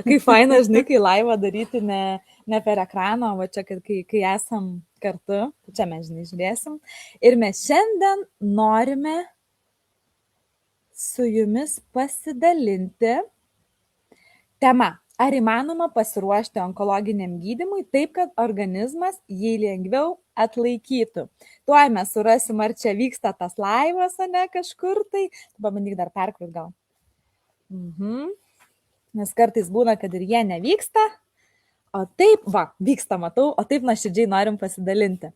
Kai faina, žinai, kai laivą daryti ne per ekraną, o čia, kai esam kartu, čia mes, žinai, žiūrėsim. Ir mes šiandien norime su jumis pasidalinti tema. Ar įmanoma pasiruošti onkologiniam gydymui taip, kad organizmas jį lengviau atlaikytų? Tuoj mes surasim, ar čia vyksta tas laivas, o ne kažkur tai. Pabandyk dar perkrūt gal. Nes kartais būna, kad ir jie nevyksta. O taip, vyksta, matau, o taip nuoširdžiai norim pasidalinti.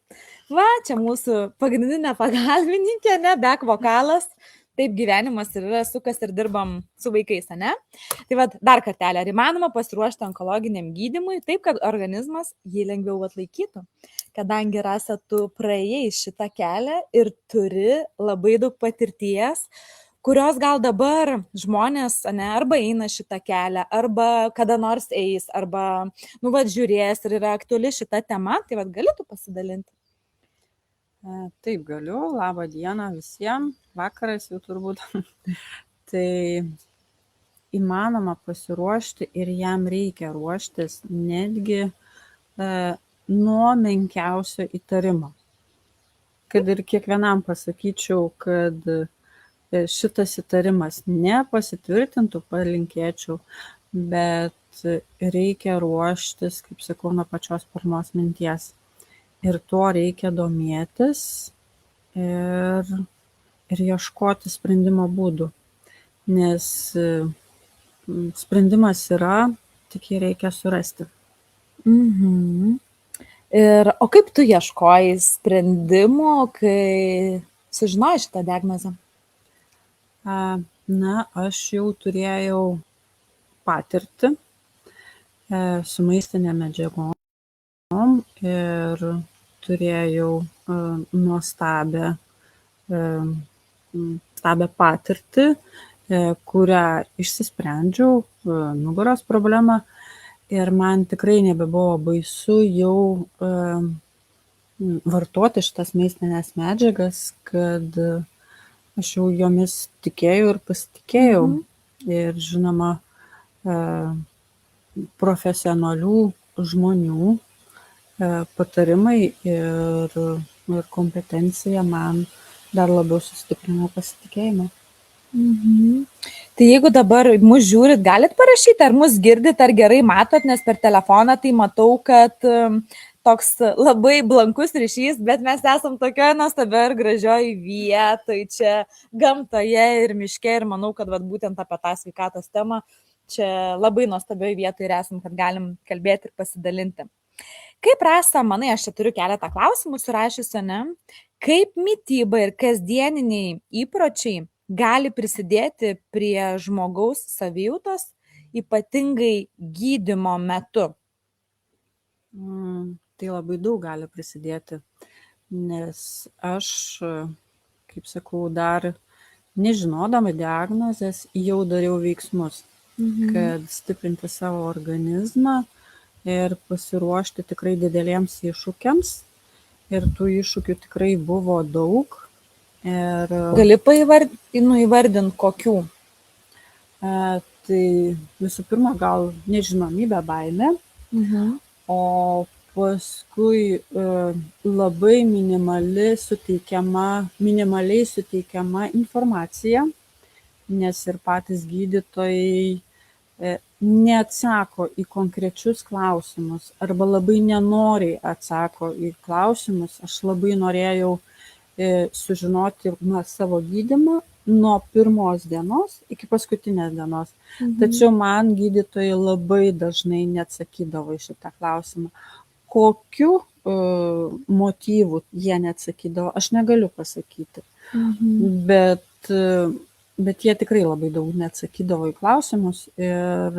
Čia mūsų pagrindinė pagalbininkė, back vokalas. Taip gyvenimas ir yra, sukas ir dirbam su vaikais, ne? Tai dar kartelį, ar įmanoma pasiruošti onkologiniam gydymui taip, kad organizmas jį lengviau atlaikytų? Kadangi, Rasa, tu praėjai šitą kelią ir turi labai daug patirties, kurios gal dabar žmonės, arba eina šitą kelią, arba kada nors eis, arba, žiūrės ir yra aktuali šita tema, tai gali tu pasidalinti? Taip, galiu. Labą dieną visiems. Vakaras jau turbūt. Tai įmanoma pasiruošti ir jam reikia ruoštis netgi nuo menkiausio įtarimo. Kad ir kiekvienam pasakyčiau, kad šitas įtarimas nepasitvirtintų, palinkėčiau, bet reikia ruoštis, kaip sakau, nuo pačios pirmos minties. Ir tuo reikia domėtis ir ieškoti sprendimo būdų, nes sprendimas yra, tik jį reikia surasti. O kaip tu ieškojai sprendimo, kai sužinojai šitą diagnozę? Aš jau turėjau patirtį su maistinėm medžiagom ir turėjau nuostabią patirtį, kurią išsisprendžiau nugaros problemą ir man tikrai nebebuvo baisu jau vartoti šitas maistinės medžiagas, kad aš jau jomis tikėjau ir pasitikėjau. Ir žinoma, profesionalių žmonių patarimai ir kompetencija man dar labiau sustiprino pasitikėjimą. Tai jeigu dabar mus žiūrit, galit parašyti, ar mus girdit, ar gerai matot, nes per telefoną tai matau, kad toks labai blankus ryšys, bet mes esam tokioje nuostabioje ir gražioje vietoje, čia gamtoje ir miške ir manau, kad būtent apie tą sveikatos temą čia labai nuostabioje vietoje ir esam, kad galim kalbėti ir pasidalinti. Kaip, Rasa, manai, aš čia turiu keletą klausimų surašiusi, kaip mityba ir kasdieniniai įpročiai gali prisidėti prie žmogaus savijautos, ypatingai gydymo metu? Tai labai daug gali prisidėti, nes aš, kaip sakau, dar nežinodama diagnozės jau dariau veiksmus, kad stiprinti savo organizmą ir pasiruošti tikrai dideliems iššūkiams. Ir tų iššūkių tikrai buvo daug. Gali įvardinti kokių? Tai visų pirma, gal nežinomybė, baimė, o paskui labai minimaliai suteikiama informacija, nes ir patys gydytojai neatsako į konkrečius klausimus arba labai nenoriai atsako į klausimus. Aš labai norėjau sužinoti savo gydymą nuo pirmos dienos iki paskutinės dienos. Tačiau man gydytojai labai dažnai neatsakydavo į šitą klausimą. Kokiu motyvu jie neatsakydavo, aš negaliu pasakyti. Bet jie tikrai labai daug neatsakydavo į klausimus ir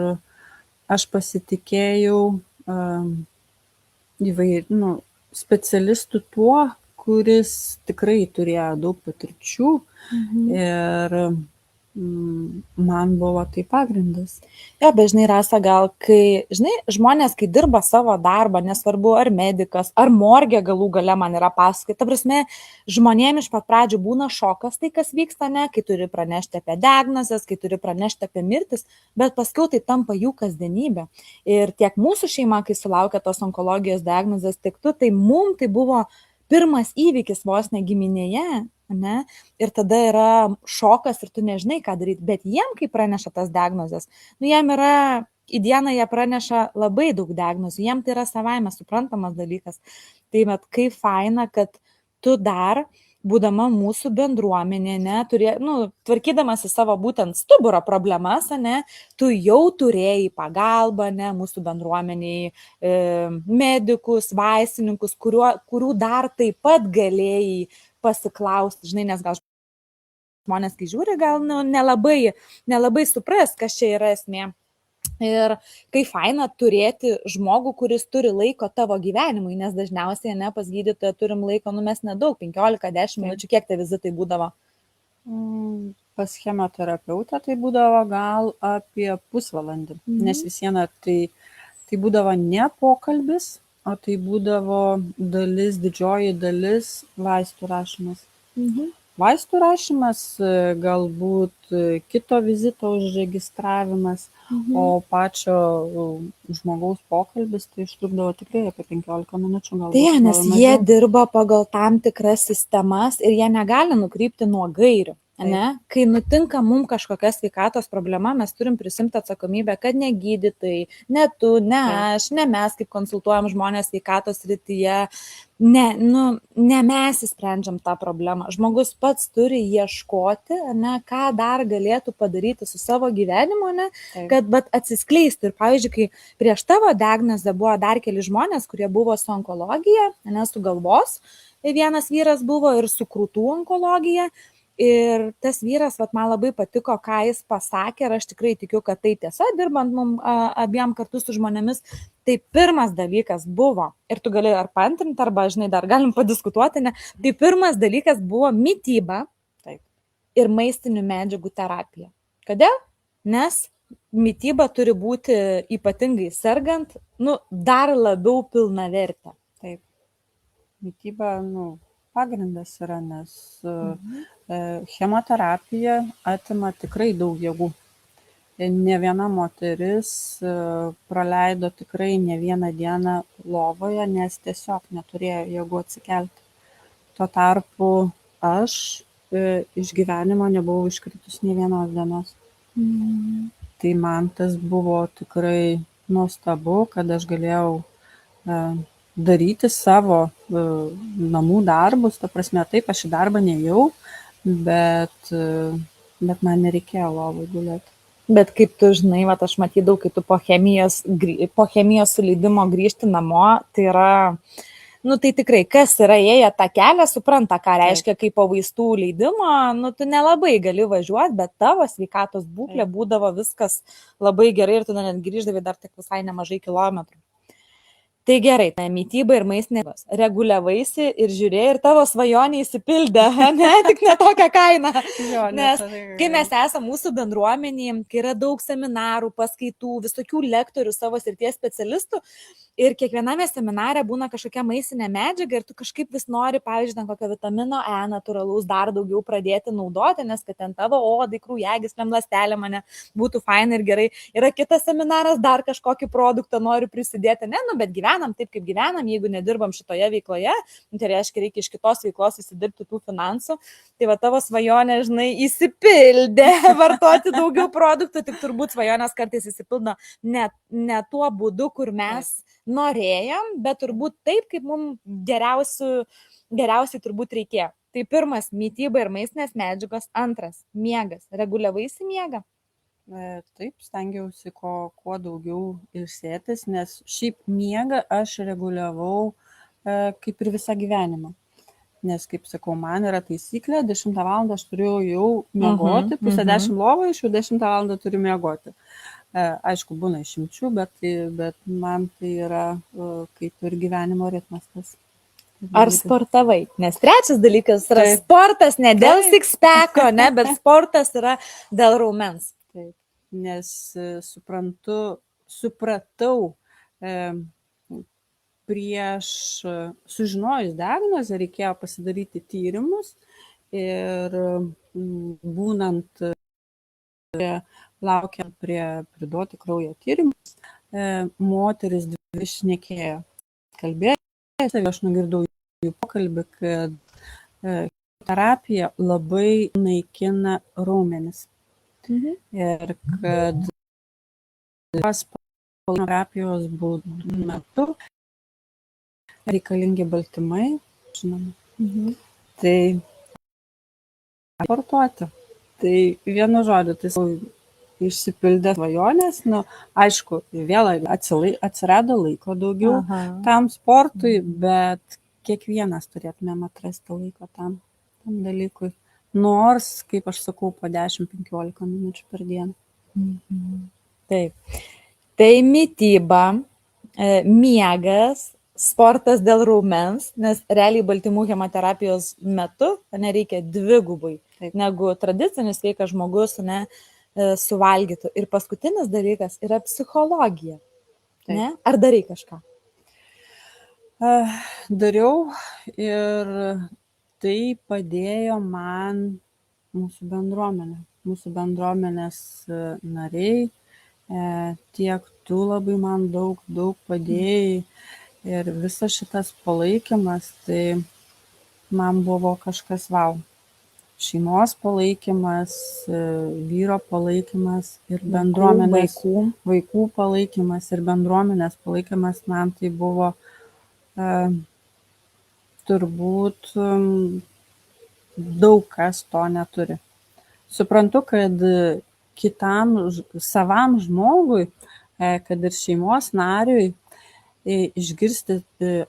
aš pasitikėjau specialistų tuo, kuris tikrai turėjo daug patirčių ir man buvo tai pagrindas. Jo, bet žinai, Rasa, gal kai, žinai, žmonės, kai dirba savo darbą, nesvarbu ar medikas, ar morgė galų gale man yra pasakai, ta prasme, žmonėms iš pat pradžių būna šokas tai, kas vyksta, ne, kai turi pranešti apie diagnozes, kai turi pranešti apie mirtis, bet paskui tai tampa jų kasdienybė. Ir tiek mūsų šeima, kai sulaukia tos onkologijos diagnozės, tiek tu, tai mums tai buvo pirmas įvykis vos ne giminėje, ne? Ir tada yra šokas ir tu nežinai, ką daryti, bet jiem, kai praneša tas diagnozes, nu jiem yra, į dieną jie praneša labai daug diagnozių, jiem tai yra savaime suprantamas dalykas. Tai bet kaip faina, kad tu dar, būdama mūsų bendruomenė, ne, tvarkydamas į savo būtent stuburo problemas, ne, tu jau turėjai pagalbą, ne, mūsų bendruomeniai, medikus, vaistininkus, kurių dar taip pat galėjai pasiklausti, žinai, nes gal žmonės, kai žiūri, gal nelabai supras, kas čia yra esmė. Ir kai faina turėti žmogų, kuris turi laiko tavo gyvenimui, nes dažniausiai, ne, pas gydytoją turim laiko, mes nedaug, 15-10 minučių, kiek tie vizitai būdavo? Pas chemoterapeutą tai būdavo gal apie pusvalandį, nes vis viena tai būdavo ne pokalbis, o tai būdavo didžioji dalis vaistų rašymas. Vaistų rašymas, galbūt kito vizito užregistravimas, o pačio žmogaus pokalbis tai užtrukdavo tikrai apie 15 minučių. Tai, nes jie dirba pagal tam tikras sistemas ir jie negali nukrypti nuo gairių. Ne? Kai nutinka mums kažkokia sveikatos problema, mes turim prisimti atsakomybę, kad ne gydytojai, ne tu, ne aš, ne mes, kaip konsultuojam žmonės sveikatos srityje, ne mes įsprendžiam tą problemą. Žmogus pats turi ieškoti, ne, ką dar galėtų padaryti su savo gyvenimu, ne, kad atsiskleistų. Ir pavyzdžiui, kai prieš tavo diagnozę buvo dar keli žmonės, kurie buvo su onkologija, ne, su galvos, vienas vyras buvo ir su krūtų onkologija. Ir tas vyras, man labai patiko, ką jis pasakė, ir aš tikrai tikiu, kad tai tiesa, dirbant mums abiem kartu su žmonėmis, tai pirmas dalykas buvo, ir tu gali ar paantrinti, arba, žinai, dar galim padiskutuoti, ne, tai pirmas dalykas buvo mityba ir maistinių medžiagų terapija. Kodėl? Nes mityba turi būti ypatingai sergant, dar labiau pilnavertė. Taip. Mityba, pagrindas yra, nes chemoterapija atima tikrai daug jėgų. Ne viena moteris praleido tikrai ne vieną dieną lovoje, nes tiesiog neturėjo jėgų atsikelti. Tuo tarpu aš iš gyvenimo nebuvau iškritus nei vienos dienos. Tai man tas buvo tikrai nuostabu, kad aš galėjau daryti savo namų darbus, ta prasme, taip, aš į darbą nejau, bet man nereikėjo lovai gulėti. Bet kaip tu žinai, aš matydavau, kai tu po chemijos suleidimo grįžti namo, tai yra, tai tikrai, kas yra ėję tą kelią, supranta, ką reiškia, kai po vaistų leidimo, tu nelabai gali važiuoti, bet tavo sveikatos būklė būdavo viskas labai gerai ir tu net grįždavai dar tik visai nemažai kilometrų. Tai gerai, mityba ir maistinės, reguliavaisi ir žiūrėjai ir tavo svajonė įsipildė, ne, tik ne tokią kainą. Nes kai mes esame mūsų bendruomenėje, kai yra daug seminarų, paskaitų, visokių lektorių, savo srities specialistų ir kiekviename seminare būna kažkokia maistinė medžiaga ir tu kažkaip vis nori, pavyzdžiui, kokio vitamino E natūralaus dar daugiau pradėti naudoti, nes kad ten tavo odai, kraujagyslėm, ląstelėm būtų faina ir gerai. Yra kitas seminaras, dar kažkokį produktą nori prisidėti, ne, bet gyvenam taip, kaip gyvenam, jeigu nedirbam šitoje veikloje, tai reiškia, reikia iš kitos veiklos įsidirbti tų finansų. Tai va tavo svajonė, žinai, įsipildė vartoti daugiau produktų, tik turbūt svajonės kartais įsipildo ne tuo būdu, kur mes norėjom, bet turbūt taip, kaip mums geriausiai turbūt reikėjo. Tai pirmas, mityba ir maistinės medžiagos, antras, miegas. Reguliavaisi miegą? Taip, stengiausi kuo daugiau ilsėtis, nes šiaip miegą aš reguliavau kaip ir visą gyvenimą. Nes, kaip sakau, man yra taisyklė, 10 valandą aš turiu jau miegoti, pusę 10 lovoje, iš jau 10 valandą turiu miegoti. Aišku, būna išimčių, bet man tai yra kaip ir gyvenimo ritmas tas. Ar sportavai? Nes trečias dalykas yra Taip. sportas ne dėl Taip. six-packo, ne, bet sportas yra dėl raumens. Taip, nes supratau prieš sužinojus diagnozę reikėjo pasidaryti tyrimus ir būnant laukiant priduoti kraujo tyrimus, moteris dvi šnekėjo, kalbėjo, aš nugirdau jų pokalbį, kad terapija labai naikina raumenis. Ir kad terapijos būdų metu reikalingi baltymai, žinoma. Tai sportuoti. Tai vienu žodžiu, tai išsipildė svajonės, aišku, vėl atsirado laiko daugiau tam sportui, bet kiekvienas turėtumėm atrasti laiko tam dalykui. Nors, kaip aš sakau, po 10-15 minučių per dieną. Taip. Tai mityba, miegas, sportas dėl raumens, nes realiai baltymų chemoterapijos metu nereikia dvigubai, negu tradicinis sveikas žmogus suvalgytų. Ir paskutinis dalykas yra psichologija. Ne? Ar darai kažką? Dariau ir tai padėjo man mūsų bendruomenė. Mūsų bendruomenės nariai, tiek tu labai man daug padėjai ir visas šitas palaikymas, tai man buvo kažkas vau. Šeimos palaikymas, vyro palaikymas ir bendruomenės, vaikų palaikymas ir bendruomenės palaikymas man tai buvo turbūt daug kas to neturi. Suprantu, kad savam žmogui, kad ir šeimos nariui, išgirsti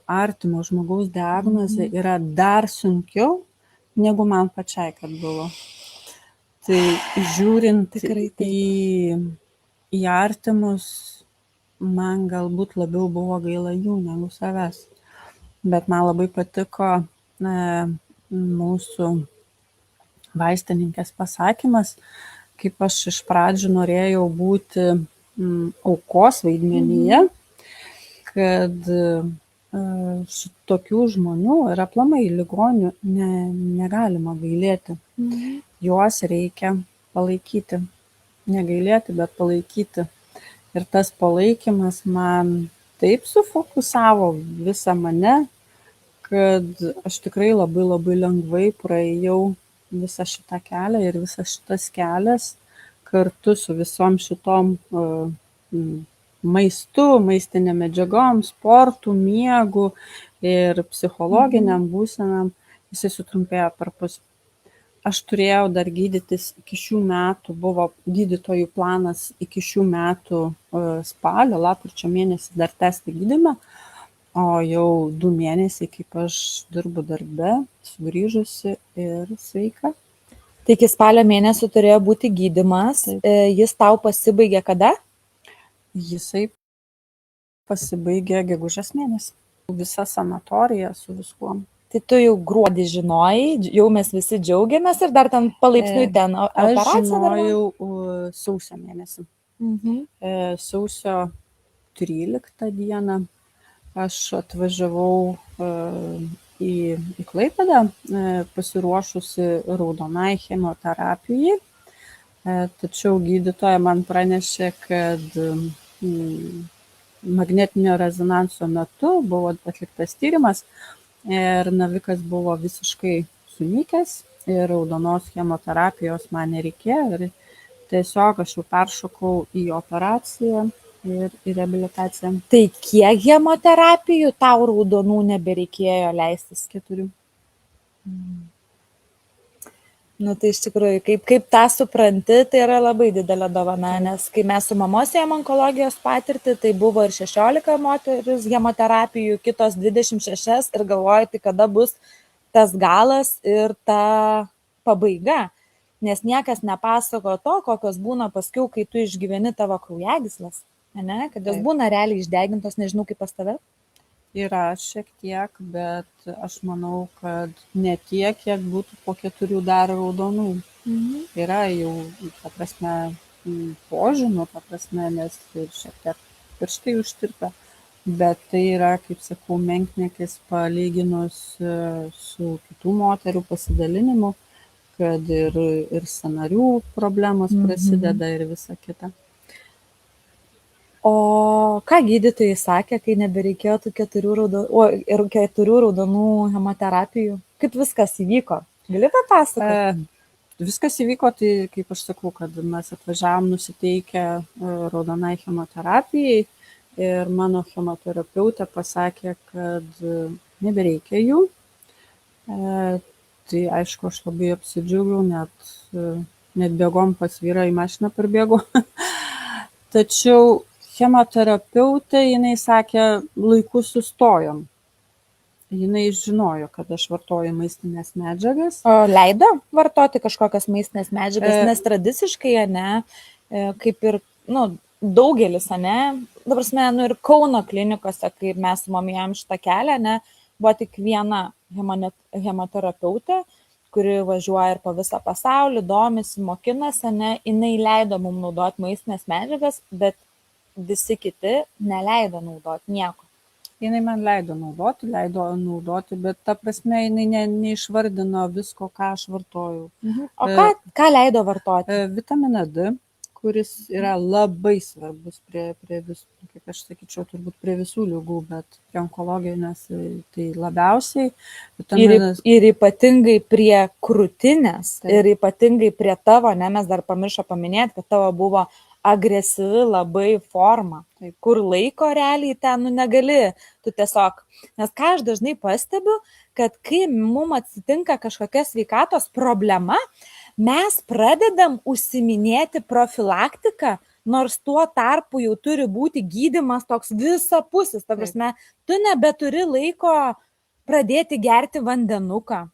artimo žmogaus diagnozę yra dar sunkiau, negu man pačiai, kad buvo. Tai žiūrint į artimus, man galbūt labiau buvo gaila jų negu savęs. Bet man labai patiko mūsų vaistininkės pasakymas, kaip aš iš pradžių norėjau būti aukos vaidmenyje, kad tokių žmonių ir aplamai ligonių negalima gailėti. Juos reikia palaikyti. Negailėti, bet palaikyti. Ir tas palaikymas man taip sufokusavo visą mane, kad aš tikrai labai labai lengvai praėjau visą šitą kelią ir visas šitas kelias kartu su visom šitom maistu, maistinėm medžiagom, sportu, miegu ir psichologiniam būsenam, jisai sutrumpėjo perpus. Aš turėjau dar gydytis iki šių metų, buvo gydytojų planas iki šių metų spalio, lapkričio mėnesį dar tęsti gydymą, o jau 2 mėnesiai, kaip aš dirbu darbe, sugrįžusi ir sveika. Tai iki spalio mėnesio turėjo būti gydymas, jis tau pasibaigė kada? Jisai pasibaigė gegužės mėnesį. Visa sanatorija su viskuom. Tai tu jau gruodį žinojai, jau mes visi džiaugiamės ir dar ten palaipsniui ten operacija? Aš žinojau sausio mėnesį. Sausio 13 dieną aš atvažiavau į Klaipėdą, pasiruošusi raudonai chemoterapijai. Tačiau gydytoja man pranešė, kad magnetinio rezonanso metu buvo atliktas tyrimas ir navikas buvo visiškai sunykęs ir raudonos chemoterapijos man nereikėjo ir tiesiog aš jau peršokau į operaciją ir į reabilitaciją. Tai kiek chemoterapijų tau raudonų nebereikėjo leistis? 4. Tai iš tikrųjų, kaip tą supranti, tai yra labai didelė dovana, nes kai mes su mamos ėjom onkologijos patirtį, tai buvo ir 16 moteris chemoterapijų, kitos 26 ir galvoju, tai kada bus tas galas ir ta pabaiga, nes niekas nepasako to, kokios būna paskiau, kai tu išgyveni tavo kraujagyslės, ne? Kad jos būna realiai išdegintos, nežinau kaip pas tave. Yra šiek tiek, bet aš manau, kad ne tiek, kiek būtų po 4 dar raudonų. Yra jau, ta prasme, požymių, ta prasme, nes ir šiek tiek pirštai užtirpę. Bet tai yra, kaip sakau, menkniekis palyginus su kitų moterų pasidalinimu, kad ir sąnarių problemos prasideda ir visa kita. O ką gydytojai sakė, kai nebereikėjo tų 4 raudonų hemoterapijų? Kaip viskas įvyko? Gali papasakoti? Viskas įvyko, tai kaip aš sakau, kad mes atvažiavom nusiteikę raudonai chemoterapijai ir mano chemoterapeutė pasakė, kad nebereikia jų. Tai aišku, aš labai apsidžiaugiau, net bėgom pas vyrą į mašiną parbėgau. Tačiau chemoterapeutė, jinai sakė, laiku sustojom. Jinai žinojo, kad aš vartoju maistinės medžiagas. O leido vartoti kažkokias maistinės medžiagas, nes tradiciškai, kaip ir, daugelis, dabar mes, ir Kauno klinikose, kai mes momijam šitą kelią, buvo tik viena hemoterapeutė, kuri važiuoja ir po visą pasaulį, domisi, mokinasi, jinai leido mums naudoti maistinės medžiagas, bet visi kiti neleido naudoti nieko. Jinai man leido naudoti, bet ta prasme, jinai neišvardino visko, ką aš vartojau. O ką leido vartoti? Vitaminą D, kuris yra labai svarbus prie visų, kaip aš sakyčiau, turbūt prie visų ligų, bet prie onkologijos tai labiausiai. Ir ypatingai prie krūtinės, ir ypatingai prie tavo, mes dar pamiršo paminėti, kad tavo buvo agresyvi labai forma, kur laiko realiai ten negali, tu tiesiog, nes ką aš dažnai pastebiu, kad kai mums atsitinka kažkokia sveikatos problema, mes pradedam užsiminėti profilaktiką, nors tuo tarpu jau turi būti gydymas toks visapusis, ta prasme, tu nebeturi laiko pradėti gerti vandenuką,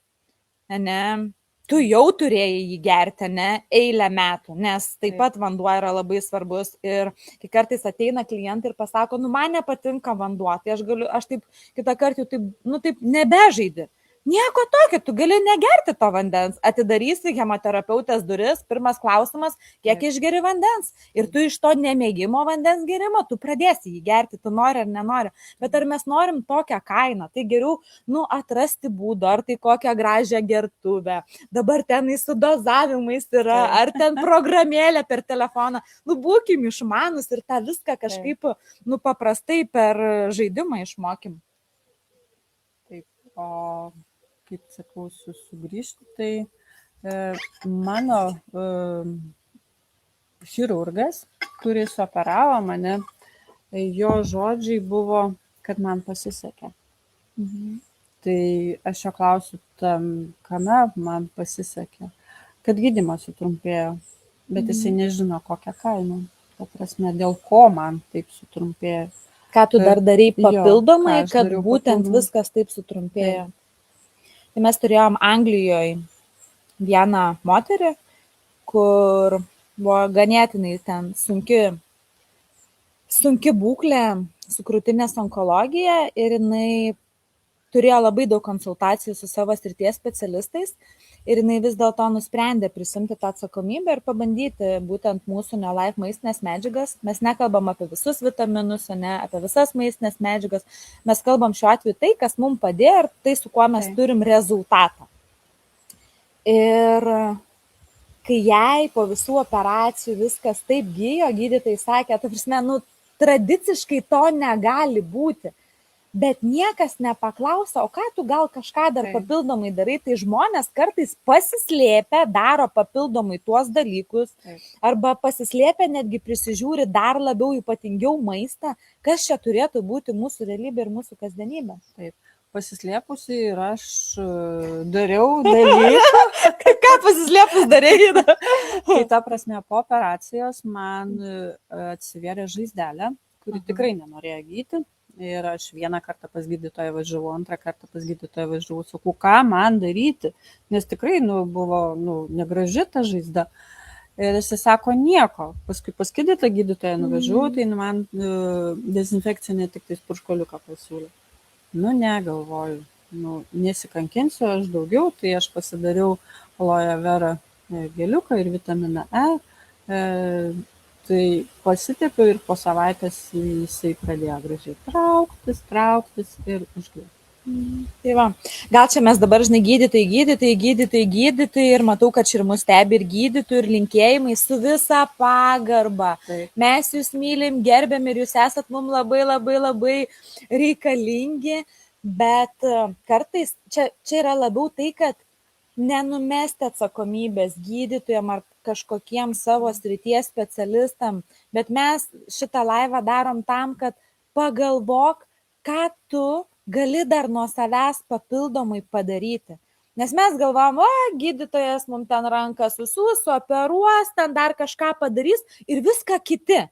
tu jau turėjai jį gerti, eilę metų, nes taip pat vanduo yra labai svarbus ir kai kartais ateina klientai ir pasako, man nepatinka vanduo, tai aš taip kitą kartą jau taip nebežaidi. Nieko tokio, tu gali negerti to vandens, atidarysi chemoterapeutės duris, pirmas klausimas, kiek išgeri vandens ir tu iš to nemėgimo vandens gerimo, tu pradėsi jį gerti, tu nori ar nenori, bet ar mes norim tokią kainą, tai geriau, atrasti būdą, ar tai kokią gražią gertuvę, dabar tenai su dozavimais yra, ar ten programėlė per telefoną, būkim išmanus ir tą viską kažkaip, paprastai per žaidimą išmokim. Taip, o kaip sakau, sugrįžti, tai mano chirurgas, kuris operavo mane, jo žodžiai buvo, kad man pasisekė. Tai aš jo klausiu, kame man pasisekė, kad gydymas sutrumpėjo, bet jisai nežino kokią kainą, ta prasme, dėl ko man taip sutrumpėjo. Ką tu dar darai papildomai, kad būtent viskas taip sutrumpėjo? Tai mes turėjom Anglijoje vieną moterį, kur buvo ganėtinai ten sunki būklė su krūtinės onkologija ir jinai turėjo labai daug konsultacijų su savo srities specialistais ir jinai vis dėlto nusprendė prisimti tą atsakomybę ir pabandyti būtent mūsų Nelife maistinės medžiagas. Mes nekalbam apie visus vitaminus, apie visas maistinės medžiagas, mes kalbam šiuo atveju tai, kas mums padėjo ir tai, su kuo mes turim rezultatą. Ir kai jai po visų operacijų viskas taip gijo, gydytojai sakė, ta prasme, tradiciškai to negali būti. Bet niekas nepaklauso, o ką tu gal kažką dar papildomai darai, tai žmonės kartais pasislėpia, daro papildomai tuos dalykus, arba pasislėpia netgi prisižiūri dar labiau ypatingiau maistą, kas čia turėtų būti mūsų realybė ir mūsų kasdienybė. Taip, pasislėpusi ir aš dariau dalykų. Ką pasislėpus darėjai? Tai ta prasme, po operacijos man atsivėrė žaizdelė, kuri tikrai nenorėjo gydyti. Ir aš vieną kartą pas gydytoją važiavau, antrą kartą pas gydytoją važiavau, sakau, ką man daryti, nes tikrai buvo negraži ta žaizda. Ir jis sako, nieko. Paskui pas gydytoją nuvažiavau, tai man dezinfekcinį tik tais purškoliuką pasiūlė. Nu, negalvoju, nesikankinsiu aš daugiau, tai aš pasidariau aloe vera geliuką ir vitaminą E. Tai pasitepiau ir po savaitės jisai pradėjo gražiai trauktis ir užgriūti. Tai va, gal čia mes dabar, žinai, gydytojai ir matau, kad ir mus stebi ir gydytojai, ir linkėjimai su visa pagarba. Taip. Mes jūs mylim, gerbiam ir jūs esat mums labai, labai, labai reikalingi, bet kartais čia yra labiau tai, kad nenumesti atsakomybės gydytojam ar kažkokiem savo srities specialistam, bet mes šitą laivą darom tam, kad pagalvok, ką tu gali dar nuo savęs papildomai padaryti. Nes mes galvom, gydytojas mums ten ranką susiūs, operuos, ten dar kažką padarys ir viską kiti.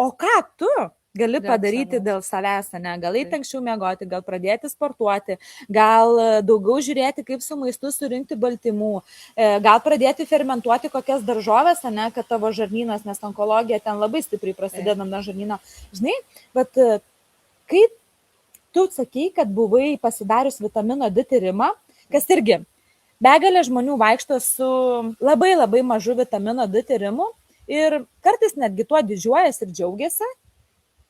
O ką tu gali padaryti dėl savęs, ne? Gal eiti anksčiau miegoti, gal pradėti sportuoti, gal daugiau žiūrėti, kaip su maistu surinkti baltymų, gal pradėti fermentuoti kokias daržovės, ne, kad tavo žarnynas, nes onkologija ten labai stipriai prasideda nuo žarnyno. Žinai, bet kai tu sakei, kad buvai pasidarius vitamino D tyrimą, kas irgi begalė žmonių vaikšto su labai labai mažu vitamino D tyrimu ir kartais netgi tuo didžiuojas ir džiaugiasi.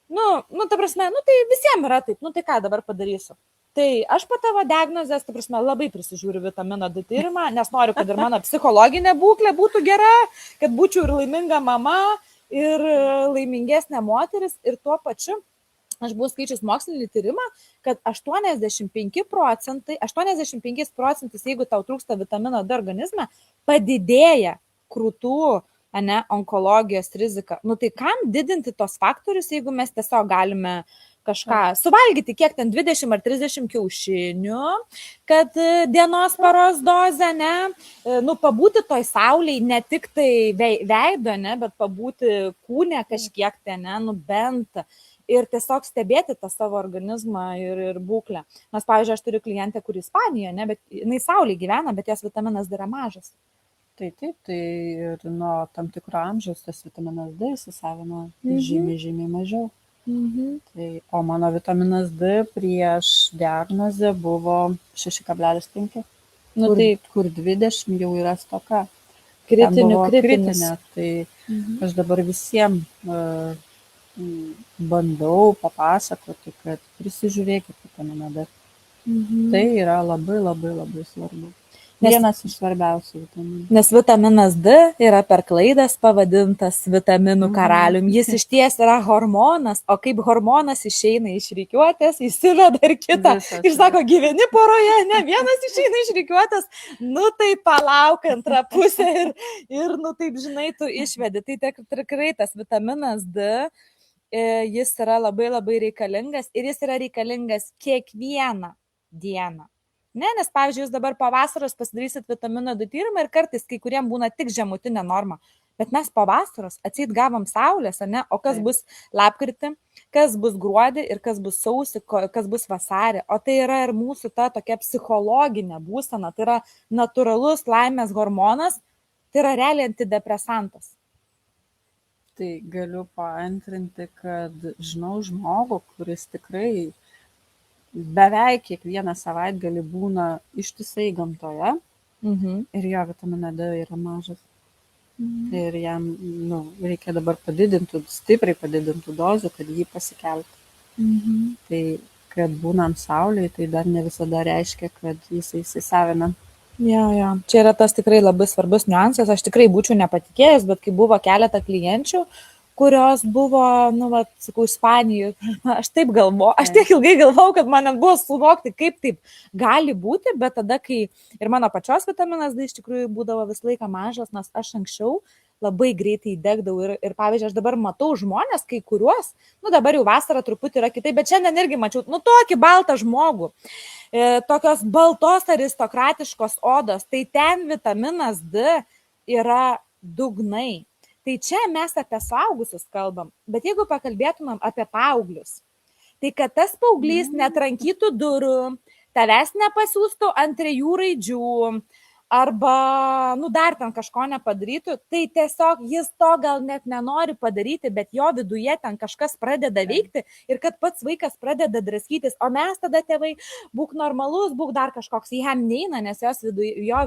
Ta prasme, tai visiems yra taip, tai ką dabar padarysiu. Tai aš po tavo diagnozės, ta prasme, labai prisižiūriu vitamino D tyrimą, nes noriu, kad ir mano psichologinė būklė būtų gera, kad būčiau ir laiminga mama, ir laimingesnė moteris, ir tuo pačiu aš buvau skaičius mokslinį tyrimą, kad 85 procentais, jeigu tau trūksta vitamino D organizme, padidėja krūtų, onkologijos rizika. Tai kam didinti tos faktorius, jeigu mes tiesiog galime kažką suvalgyti, kiek ten 20 ar 30 kiaušinių, kad dienos paros dozę, pabūti toj saulėj, ne tik tai veido, bet pabūti kūne kažkiek tai, bent. Ir tiesiog stebėti tą savo organizmą ir būklę. Nes, pavyzdžiui, aš turiu klientę, kuri Ispanijoje, bet jinai saulėje gyvena, bet jos vitaminas D yra mažas. Tai ir nuo tam tikro amžiaus tas vitaminas D įsisavina žymiai mažiau. O mano vitaminas D prieš diagnozę buvo 6,5, kur 20 jau yra stoka. Kritinė. Tai aš dabar visiems bandau papasakoti, kad prisižiūrėkit vitaminą D. Tai yra labai, labai, labai svarbu. Vienas iš svarbiausių vitaminų. Nes vitaminas D yra per klaidas pavadintas vitaminų karalium. Jis iš ties yra hormonas, o kaip hormonas išeina iš rikiuotės, įsiveda ir kitą. Ir sako, gyveni poroje, ne vienas išeina iš rikiuotės, tai palauk antrą pusę ir taip, žinai, tu išvedi. Tai tikrai tas vitaminas D, jis yra labai labai reikalingas ir jis yra reikalingas kiekvieną dieną. Nes, pavyzdžiui, jūs dabar po vasaros pasidarysit vitamino D tyrimą ir kartais kai kuriem būna tik žemutinė norma. Bet mes po vasaros atseit gavom saulės, o kas bus lapkritį, kas bus gruodį ir kas bus sausį, kas bus vasarį. O tai yra ir mūsų ta tokia psichologinė būsena, tai yra natūralus laimės hormonas, tai yra realiai antidepresantas. Tai galiu paantrinti, kad žinau žmogų, kuris tikrai beveik kiekvieną savaitgalį būna ištisai gamtoje ir jo vitamino D yra mažas. Ir jam reikia dabar stipriai padidintų dozių, kad jį pasikeltų. Tai kad būnant saulėje, tai dar ne visada reiškia, kad jisai įsisavina. Jo. Čia yra tas tikrai labai svarbus niuansas. Aš tikrai būčiau nepatikėjęs, bet kai buvo keletą klienčių, kurios buvo, sakau, Ispanijoje, aš taip galvoju, aš tiek ilgai galvojau, kad man net buvo suvokti, kaip taip gali būti, bet tada, kai ir mano pačios vitaminas D iš tikrųjų būdavo visą laiką mažas, nes aš anksčiau labai greitai įdegdavau ir pavyzdžiui, aš dabar matau žmonės, kai kuriuos, dabar jau vasara truputį yra kitaip, bet šiandien irgi mačiau, tokį baltą žmogų, tokios baltos aristokratiškos odos, tai ten vitaminas D yra dugnai. Tai čia mes apie suaugusius kalbam, bet jeigu pakalbėtumėm apie paauglius, tai kad tas paauglys netrankytų durų, tavęs nepasiūstų ant 3 raidžių, arba, dar ten kažko nepadarytų, tai tiesiog jis to gal net nenori padaryti, bet jo viduje ten kažkas pradeda veikti ir kad pats vaikas pradeda draskytis, o mes tada tėvai, būk normalus, būk dar kažkoks, jam neina, nes jo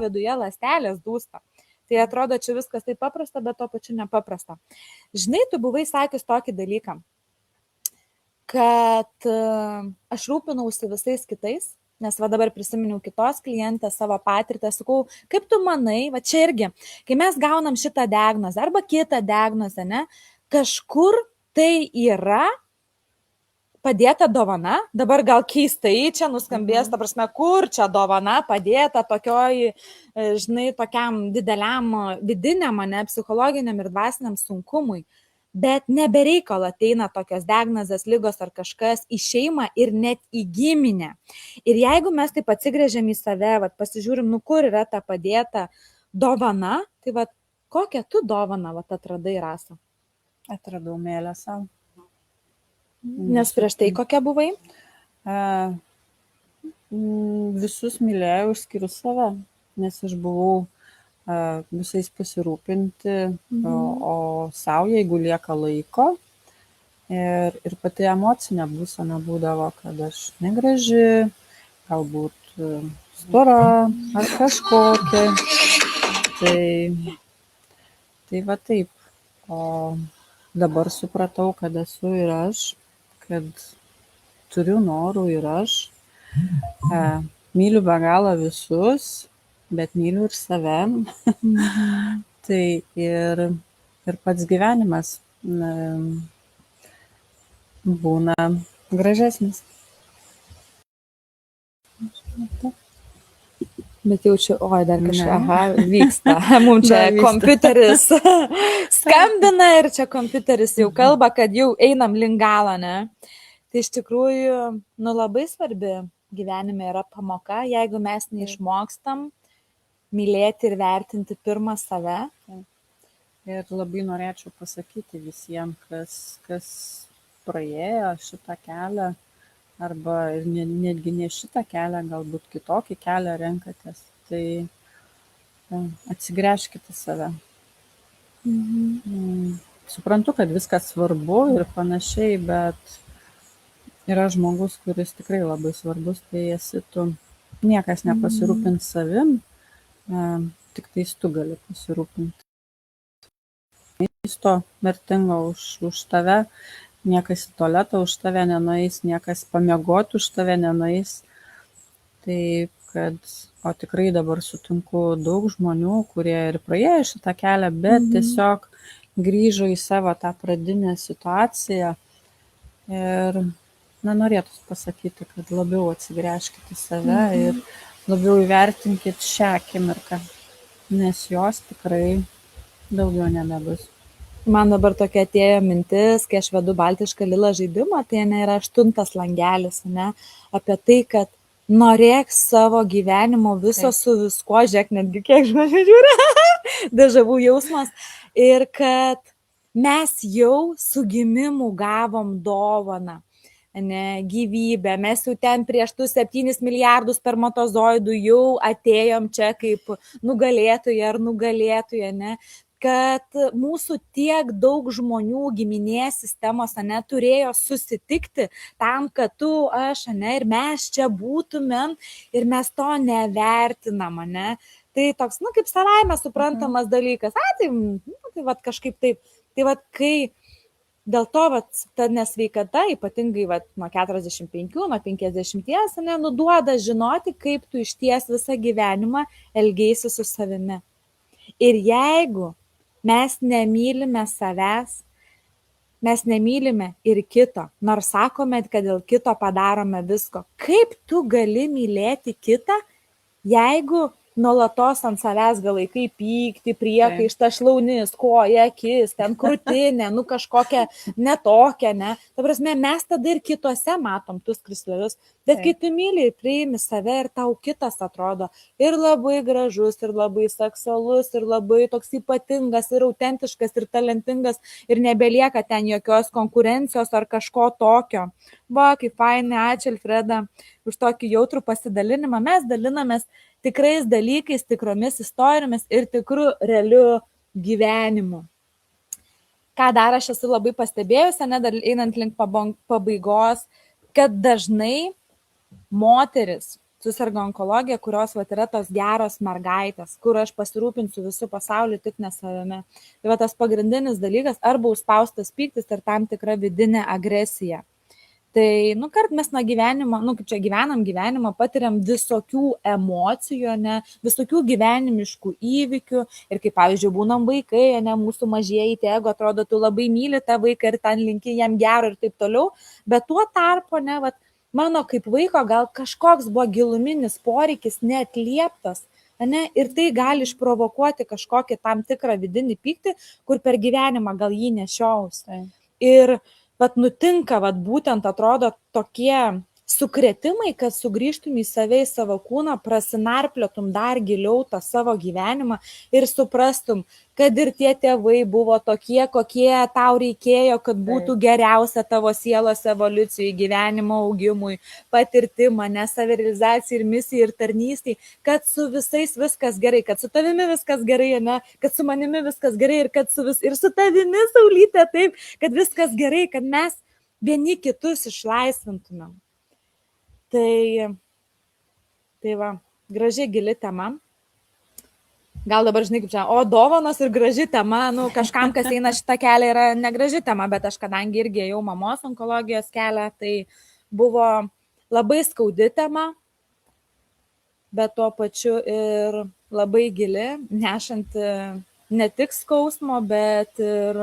viduje ląstelės dūsta. Tai atrodo, čia viskas taip paprasta, bet to pačiu nepaprasta. Žinai, tu buvai sakęs tokį dalyką, kad aš rūpinausi visais kitais, nes va dabar prisiminiau kitos klientės savo patirtį, sakau, kaip tu manai, va čia irgi, kai mes gaunam šitą diagnozę arba kitą diagnozę, ne, kažkur tai yra padėta dovana, dabar gal keistai čia nuskambės, ta prasme, kur čia dovana padėta tokioj, žinai, tokiam dideliam vidiniam, ne, psichologiniam ir dvasiniam sunkumui. Bet nebereikalo ateina tokios diagnozės, lygos ar kažkas į šeimą ir net į giminę. Ir jeigu mes taip atsigrėžiam į save, pasižiūrim, kur yra ta padėta dovana, tai kokią tu dovaną atradai, Rasa? Atradau meilę savo. Nes prieš tai kokia buvai? Visus mylėjau, išskyrus save, nes aš buvau visais pasirūpinti, o savo, jeigu lieka laiko. Ir pati emocinė būsena būdavo, kad aš negraži, galbūt stora ar kažkokia. Tai va taip. O dabar supratau, kad esu ir aš, kad turiu norų ir aš. Myliu be galo visus, bet myliu ir save. Tai ir pats gyvenimas būna gražesnis. Bet jaučiu, dar kažką, vyksta. Mums čia kompiuteris skambina ir čia kompiuteris jau kalba, kad jau einam link galo, ne? Tai iš tikrųjų, labai svarbi gyvenime yra pamoka, jeigu mes neišmokstam mylėti ir vertinti pirmą save. Ir labai norėčiau pasakyti visiems, kas praėjo šitą kelią, arba netgi ne šitą kelią, galbūt kitokį kelią renkatės, tai atsigręžkite save. Suprantu, kad viskas svarbu ir panašiai, bet yra žmogus, kuris tikrai labai svarbus, tai esi tu. Niekas nepasirūpins savim, tik tais tu gali pasirūpinti. Maisto vertingo už tave, niekas į tualetą už tave nenueis, niekas pamiegoti už tave nenueis. Taip, o tikrai dabar sutinku daug žmonių, kurie ir praėjo šitą kelią, bet tiesiog grįžo į savo tą pradinę situaciją ir norėtųsi pasakyti, kad labiau atsigręžkite save ir labiau įvertinkit šią akimirką, nes jos tikrai daugiau nebebus. Man dabar tokia atėjo mintis, kai aš vedu baltišką lilą žaidimą, tai yra 8 langelis, ne, apie tai, kad norėk savo gyvenimo viso su viskuo, žiūrėk, netgi kiek žmonių žiūri, dežavų jausmas, ir kad mes jau su gimimu gavom dovaną. Ne, gyvybę, mes jau ten prieš 7 milijardus spermatozoidų jau atėjom čia kaip nugalėtoja ar nugalėtoja, ne, kad mūsų tiek daug žmonių giminės sistemos, ne, turėjo susitikti tam, kad tu, aš, ne, ir mes čia būtumėm ir mes to nevertinam, ne. Tai toks, kaip savaime suprantamas dalykas. Tai vat kažkaip taip. Tai vat kai dėl to ta nesveikata, ypatingai nuo 45, nuo 50, nuduoda žinoti, kaip tu išties visą gyvenimą elgeisi su savimi. Ir jeigu mes nemylime savęs, mes nemylime ir kito, nors sakome, kad dėl kito padarome visko, kaip tu gali mylėti kitą, jeigu nuolatos ant savęs galaikai pykti, priekaištą, šlaunis, koja, akis, ten krūtinė, kažkokia netokia, ne. Ta prasme, mes tada ir kituose matom tus krislelius, bet kai tu myli ir priimi save ir tau kitas atrodo ir labai gražus, ir labai seksualus, ir labai toks ypatingas, ir autentiškas, ir talentingas, ir nebelieka ten jokios konkurencijos ar kažko tokio. Va, kaip fainai, ačiū Alfreda už tokį jautrų pasidalinimą. Mes dalinamės tikrais dalykais, tikromis istorijomis ir tikrų realių gyvenimu. Ką dar aš esu labai pastebėjusi, dar einant link pabaigos, kad dažnai moteris susirga onkologija, kurios yra tos geros mergaitės, kur aš pasirūpinsiu visų pasauliu, tik ne savimi. Tai tas pagrindinis dalykas arba užspaustas pyktis ir tam tikra vidinė agresija. Tai, kart mes nuo gyvenimo, kaip čia gyvenimą, patiriam visokių emocijų, visokių gyvenimiškų įvykių. Ir kaip, pavyzdžiui, būnam vaikai, mūsų mažieji tėgo, atrodo, tu labai myli tą vaiką ir ten linki jam gero ir taip toliau. Bet tuo tarpu, mano kaip vaiko gal kažkoks buvo giluminis poreikis neatlieptas, ir tai gali išprovokuoti kažkokį tam tikrą vidinį pyktį, kur per gyvenimą gal jį nešiaus. Ir nutinka, būtent atrodo tokie sukrėtimai, kad sugrįžtum į save, į savo kūną, prasinarpliotum dar giliau tą savo gyvenimą ir suprastum, kad ir tie tėvai buvo tokie, kokie tau reikėjo, kad būtų geriausia tavo sielos evoliucijai, gyvenimo augimui, patirtim, savirealizacijai ir misijai ir tarnystei, kad su visais viskas gerai, kad su tavimi viskas gerai, kad su manimi viskas gerai ir kad ir su tavimi, Saulyte, taip, kad viskas gerai, kad mes vieni kitus išlaisvintumėm. Tai va, graži gili tema. Gal dabar, žinai, kaip čia, dovanos ir graži tema, kažkam, kas eina šitą kelią, yra negraži tema, bet aš kadangi irgi ėjau mamos onkologijos kelią, tai buvo labai skaudi tema, bet tuo pačiu ir labai gili, nešanti ne tik skausmo, bet ir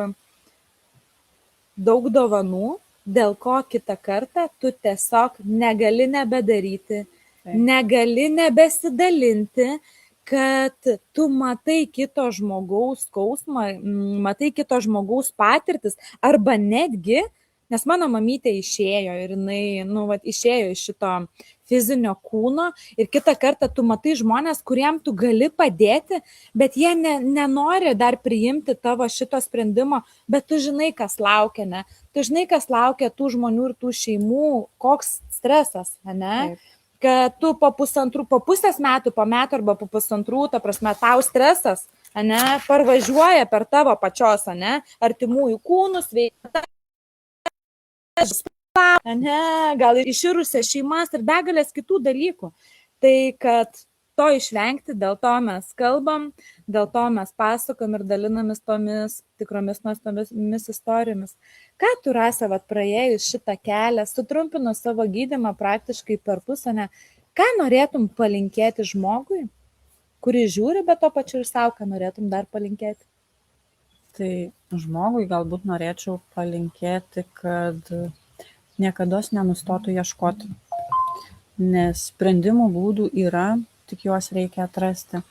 daug dovanų, dėl ko kitą kartą tu tiesiog negali nebedaryti, negali nebesidalinti, kad tu matai kito žmogaus skausmą, matai kito žmogaus patirtis, arba netgi, nes mano mamytė išėjo ir jinai, išėjo iš šito fizinio kūno ir kitą kartą tu matai žmonės, kuriem tu gali padėti, bet jie nenori dar priimti tavo šito sprendimo, bet tu žinai, kas laukia, Tu žinai, kas laukia tų žmonių ir tų šeimų, koks stresas, kad tu po pusės metų, po metų arba po pusantrų, ta prasme, tau stresas, parvažiuoja per tavo pačios, artimųjų kūnus, gal ir iširusią šeimas ir begalės kitų dalykų. Tai kad to išvengti, dėl to mes kalbam, dėl to mes pasakam ir dalinamės tomis tikromis nuostabiomis istorijomis. Ką tu, Rasa, praėjus šitą kelią, sutrumpinus savo gydymą praktiškai per pusę, ką norėtum palinkėti žmogui, kuris žiūri, bet to pačiu ir savo, ką norėtum dar palinkėti? Tai žmogui galbūt norėčiau palinkėti, kad niekada nenustotų ieškoti, nes sprendimų būdų yra, tik juos reikia atrasti.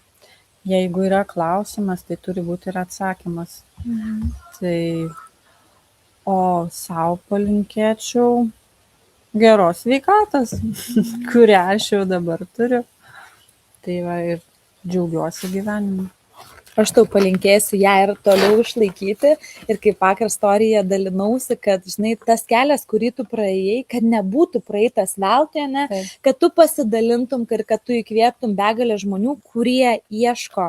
Jeigu yra klausimas, tai turi būti ir atsakymas. Tai, o savo palinkėčiau geros sveikatos, kurią aš jau dabar turiu. Tai va, ir džiaugiuosi gyvenimu. Aš tau palinkėsiu ją ir toliau išlaikyti ir kaip vakar istoriją dalinausi, kad, žinai, tas kelias, kurį tu praėjai, kad nebūtų praeitas veltui, kad tu pasidalintum ir kad tu įkvėptum begalę žmonių, kurie ieško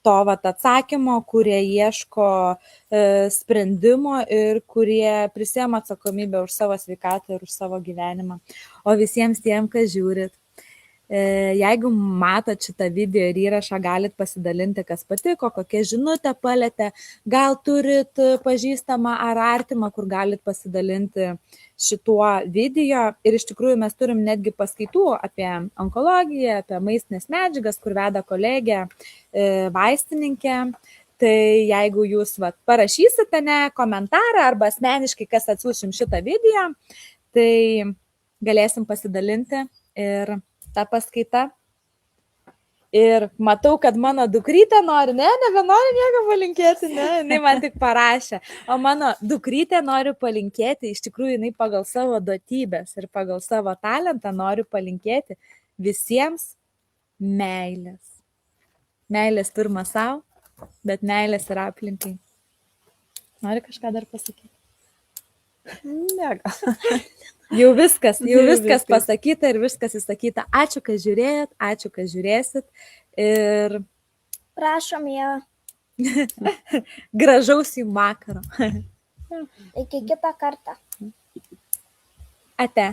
to atsakymo, kurie ieško sprendimo ir kurie prisiema atsakomybę už savo sveikatą ir už savo gyvenimą. O visiems tiem, kas žiūrit, jeigu matot šitą video ir įrašą, galit pasidalinti, kas patiko, kokia žinutė palėtė, gal turit pažįstamą ar artimą, kur galit pasidalinti šituo video. Ir iš tikrųjų mes turim netgi paskaitų apie onkologiją, apie maistinės medžiagas, kur veda kolegė vaistininkė. Tai jeigu jūs parašysite komentarą arba asmeniškai, kas atsiųsim šitą video, tai galėsim pasidalinti ir tą paskaitą. Ir matau, kad mano dukrytė nori, nebenori nieko palinkėti, jinai man tik parašė. O mano dukrytė nori palinkėti, iš tikrųjų jinai pagal savo duotybės ir pagal savo talentą nori palinkėti visiems meilės. Meilės pirma savo, bet meilės ir aplinkai. Nori kažką dar pasakyti? Ne, gal. Jau viskas Viskas. pasakyta ir viskas įsakyta. Ačiū, kad žiūrėjot, ačiū, kad žiūrėsit. Ir Prašom, Ieva. gražaus jums vakaro. Iki kitą kartą. Ate.